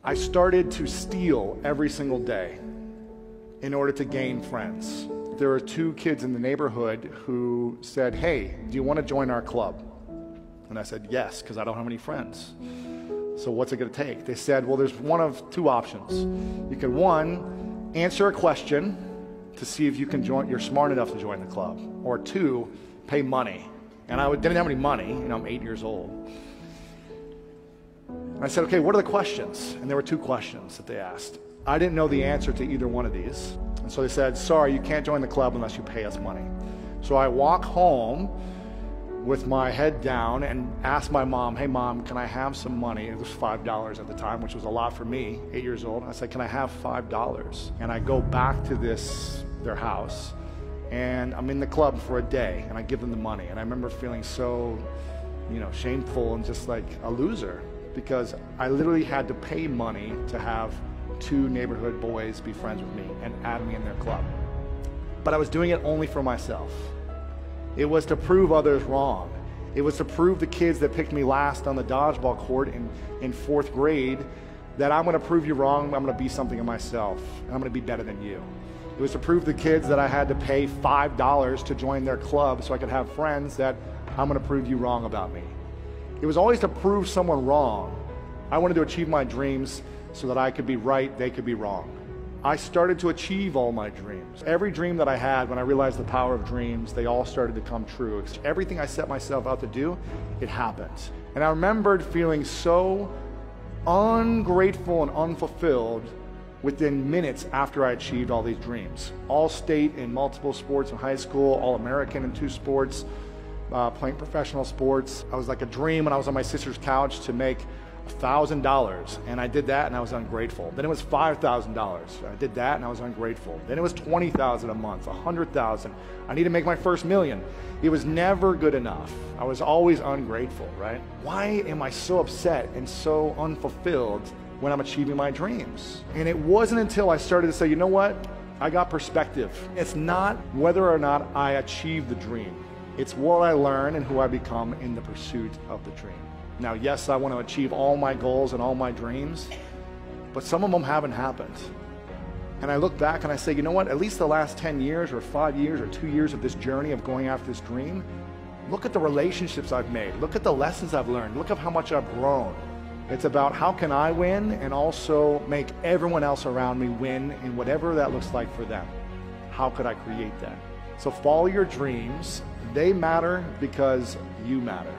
I started to steal every single day in order to gain friends. There were 2 kids in the neighborhood who said, "Hey, do you want to join our club?" And I said, "Yes, because I don't have any friends." "So what's it going to take?" They said, "Well, there's one of 2 options. You can, 1, answer a question to see if you can join, you're smart enough to join the club, or 2, pay money." And I didn't have any money, I'm 8 years old. And I said, "Okay, what are the questions?" And there were 2 questions that they asked. I didn't know the answer to either one of these. And so they said, "Sorry, you can't join the club unless you pay us money." So I walk home with my head down and ask my mom, "Hey mom, can I have some money?" It was $5 at the time, which was a lot for me, 8 years old. I said, "Can I have $5? And I go back to their house, and I'm in the club for a day, and I give them the money. And I remember feeling so, shameful and just like a loser, because I literally had to pay money to have 2 neighborhood boys be friends with me and add me in their club. But I was doing it only for myself. It was to prove others wrong. It was to prove the kids that picked me last on the dodgeball court in 4th grade that I'm going to prove you wrong, I'm going to be something of myself, and I'm going to be better than you. It was to prove the kids that I had to pay $5 to join their club so I could have friends that I'm going to prove you wrong about me. It was always to prove someone wrong. I wanted to achieve my dreams so that I could be right, they could be wrong. I started to achieve all my dreams. Every dream that I had, when I realized the power of dreams, they all started to come true. Everything I set myself out to do, it happened. And I remembered feeling so ungrateful and unfulfilled within minutes after I achieved all these dreams. All state in multiple sports in high school, all American in 2 sports, playing professional sports. I was like a dream when I was on my sister's couch to make $1,000, and I did that and I was ungrateful. Then it was $5,000. I did that and I was ungrateful. Then it was $20,000 a month, $100,000. I need to make my first $1 million. It was never good enough. I was always ungrateful, right? Why am I so upset and so unfulfilled when I'm achieving my dreams? And it wasn't until I started to say, you know what? I got perspective. It's not whether or not I achieve the dream. It's what I learn and who I become in the pursuit of the dream. Now, yes, I want to achieve all my goals and all my dreams, but some of them haven't happened. And I look back and I say, you know what? At least the last 10 years or 5 years or 2 years of this journey of going after this dream, look at the relationships I've made. Look at the lessons I've learned. Look at how much I've grown. It's about how can I win and also make everyone else around me win in whatever that looks like for them. How could I create that? So follow your dreams. They matter because you matter.